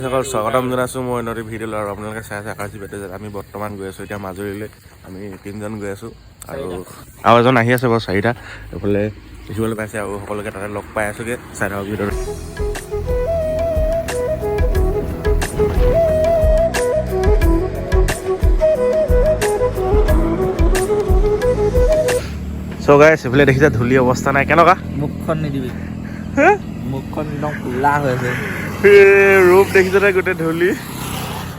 সকল স্বাগতম জনাইছোঁ মই নদী ভিডিঅ' আৰু আপোনালোকে চাই আছে আকাশী বেটেজ। আমি বৰ্তমান গৈ আছোঁ এতিয়া মাজুলীলৈ। আমি 3জন গৈ আছোঁ আৰু এজন আহি আছে বাৰু 4টা এইফালে দেখিবলৈ পাইছে আৰু সকলোকে তাতে লগ পাই আছোঁগৈ চাই থাকক ভিডিঅ'টো। চ' গাইছ এইফালে দেখিছে ধূলি অৱস্থা নাই কেনেকুৱা মুখখন নিদিবি মুখখন একদম কোলা হৈ আছে ৰূপ দেখিছে নাই গোটেই ধূলি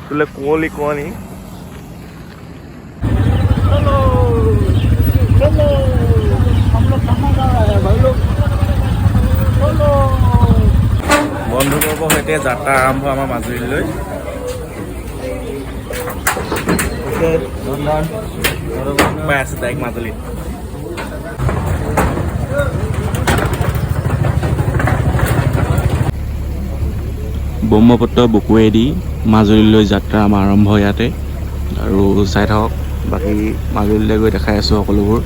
বোলে কুঁৱলী কুঁৱলী বন্ধুবৰ্গৰ সৈতে যাত্ৰা আৰম্ভ আমাৰ মাজুলীলৈ। পাই আছে তাইক মাজুলীত। ব্ৰহ্মপুত্ৰ বুকুৱেদি মাজুলীলৈ যাত্ৰা আমাৰ আৰম্ভ ইয়াতে আৰু চাই থাকক বাকী মাজুলীলৈ গৈ দেখাই আছোঁ সকলোবোৰ।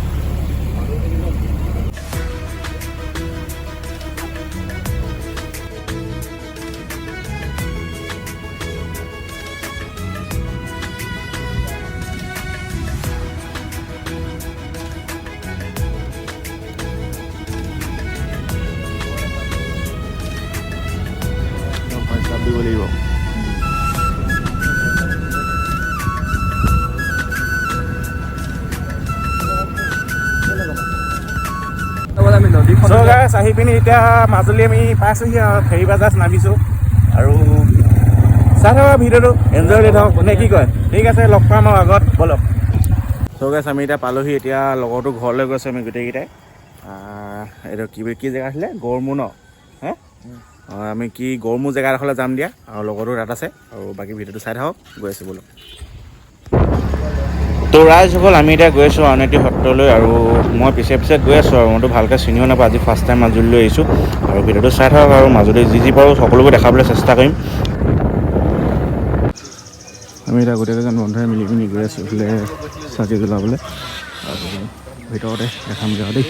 দিব লাগিব আহি পিনি এতিয়া মাজুলী আমি পাইছোঁহি আৰু ফেৰী বাজাজ নামিছোঁ আৰু চাই থাকক ভিডিঅ'টো এনজয় কৰি থাকক নে কি কয়। ঠিক আছে লগ পাম আৰু আগত বলক। চ' গাইছ আমি এতিয়া পালোহি এতিয়া লগৰটো ঘৰলৈ গৈছোঁ আমি গোটেইকেইটাই। এইটো কি জেগা আছিলে গড়মূৰ ন হে আমি কি গড়মূৰ জেগাডোখৰলৈ যাম দিয়া আৰু লগৰটো তাত আছে আৰু বাকী ভিডিঅ'টো চাই থাকক গৈ আছোঁ বোলো। তো ৰাইজসকল আমি এতিয়া গৈ আছোঁ আউনীআটী সত্ৰলৈ আৰু মই পিছে গৈ আছোঁ আৰু মইতো ভালকৈ চিনিও নাপাওঁ আজি ফাৰ্ষ্ট টাইম মাজুলীলৈ আহিছোঁ আৰু ভিডিঅ'টো চাই থাকক আৰু মাজুলী যি পাৰোঁ সকলোবোৰ দেখাবলৈ চেষ্টা কৰিম। আমি এতিয়া গোটেইকেইজন বন্ধুৱে মিলি পিনি গৈ আছোঁ এইফালে চাকি জ্বলাবলৈ আৰু ভিতৰতে দেখামগৈ আৰু দেই।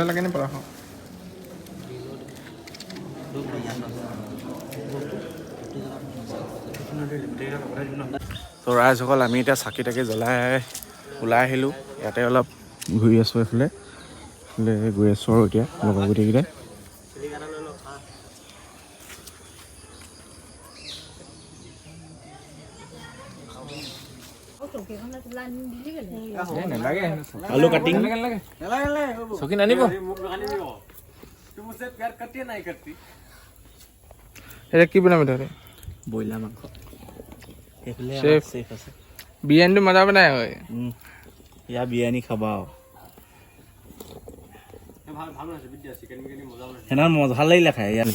লাগে নে পঢ়া তো ৰাইজসকল আমি এতিয়া চাকি তাকি জ্বলাই ওলাই আহিলোঁ ইয়াতে অলপ ঘূৰি আছোঁ এইফালে গৈ আছোঁ আৰু এতিয়া লগৰ গোটেইকেইটাই। আলু কাটিং চকী নানিব এতিয়া কি বনাবি তহঁতে ব্ৰইলাৰ মাংস বিৰিয়ানীটো মজা বনাই হয় ইয়াৰ বিৰিয়ানী খাবা আৰু সেইদিনা ভাল লাগিলে খাই ইয়াত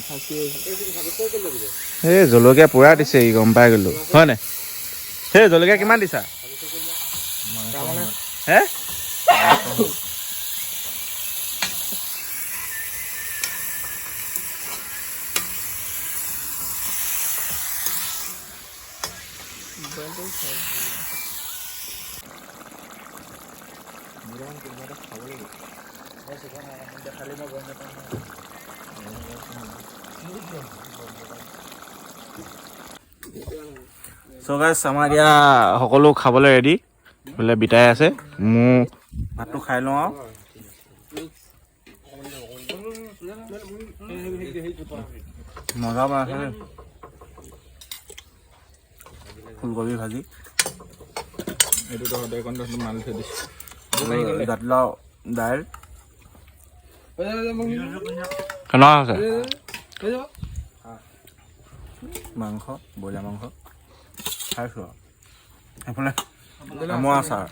এই জলকীয়া পুৰা দিছে ই গম পাই গ'লো হয় নাই। সেই জলকীয়া কিমান দিছা হে চ' গাইছ আমাৰ এতিয়া সকলো খাবলৈ ৰেডি বোলে বিটাই আছে মোৰ ভাতটো খাই লওঁ আৰু মজা বনাইছে ফুলকবি ভাজি এইটো মাল থৈ দিছোঁ জাতিলাও দাইল কেনেকুৱা হৈছে মাংস ব্ৰইলাৰ মাংস খাইছোঁ আৰু এইফালে আমৰ আচাৰ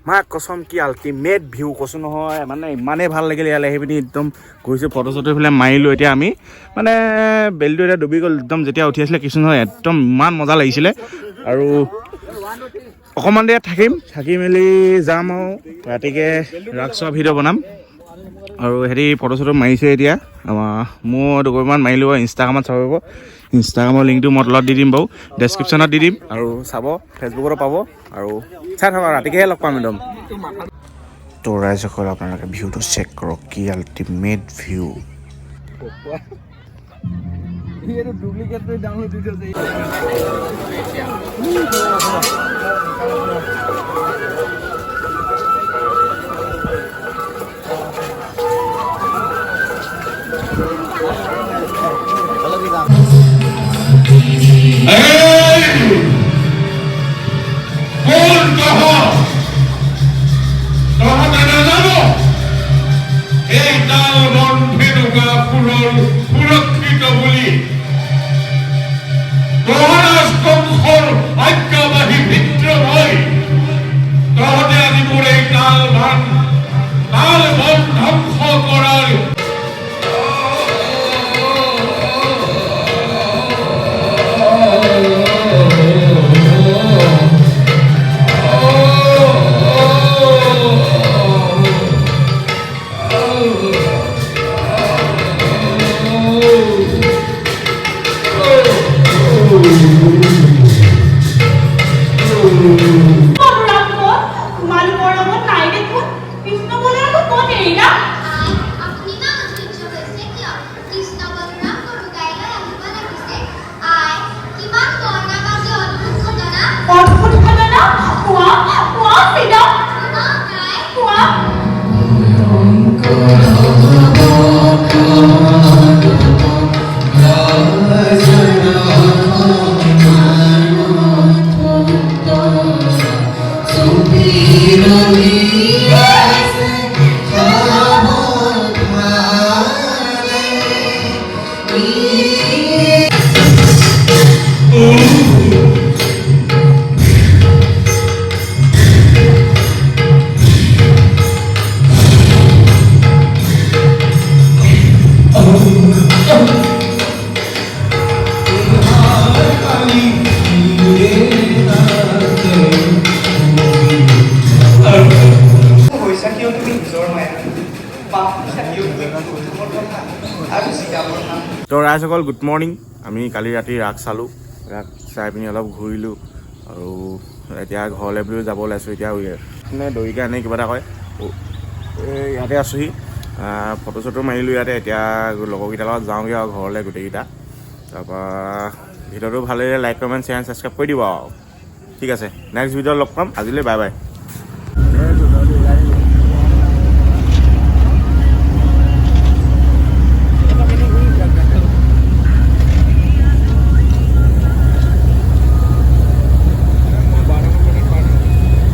মাক কচম কি আল্টিমেট ভিউ কৈছোঁ নহয় মানে ইমানেই ভাল লাগিলে ইয়ালৈ আহি পিনি একদম গৈছোঁ ফটো চটো এইফালে মাৰিলোঁ এতিয়া আমি মানে বেলিটো এতিয়া ডুবি গ'ল একদম যেতিয়া উঠি আছিলে কিছু নহয় একদম ইমান মজা লাগিছিলে আৰু অকণমান দেৰি থাকিম থাকি মেলি যাম আৰু ৰাতিকৈ ৰাস চোৱা ভিডিঅ' বনাম আৰু হেৰি ফটো চটো মাৰিছে এতিয়া মোৰ দুগৰমান মাৰিলোঁ ইনষ্টাগ্ৰামত চাব পাৰিব ইনষ্টাগ্ৰামৰ লিংকটো মই তলত দি দিম বাৰু ডেছক্ৰিপশ্যনত দি দিম আৰু চাব ফেচবুকতো পাব আৰু চাই থাকক ৰাতিকৈহে লগ পাম একদম তো ৰাইজসকল আপোনালোকে ভিউটো চেক কৰক কি আল্টিমেট ভিউ সুৰক্ষিত বুলি আজ্ঞাবাহী মিত্ৰ হৈ তহঁতে আজি মোৰ এই তাল বন ধ্বংস কৰাৰ তো ৰাইজসকল গুড মৰ্ণিং আমি কালি ৰাতি ৰাস চালোঁ ৰাস চাই পিনি অলপ ঘূৰিলোঁ আৰু এতিয়া ঘৰলৈ বুলিও যাব ওলাইছোঁ এতিয়া মানে দৌৰিকৈ আনে কিবা এটা কয় ইয়াতে আছোঁহি ফটো চটো মাৰিলোঁ ইয়াতে এতিয়া লগৰকেইটাৰ লগত যাওঁগৈ আৰু ঘৰলৈ গোটেইকেইটা তাৰপৰা ভিডিঅ'টো ভাল লাগিলে লাইক কমেণ্ট শ্বেয়াৰ ছাবস্ক্ৰাইব কৰি দিব আৰু ঠিক আছে নেক্সট ভিডিঅ'ত লগ পাম আজিলৈ বাই বাই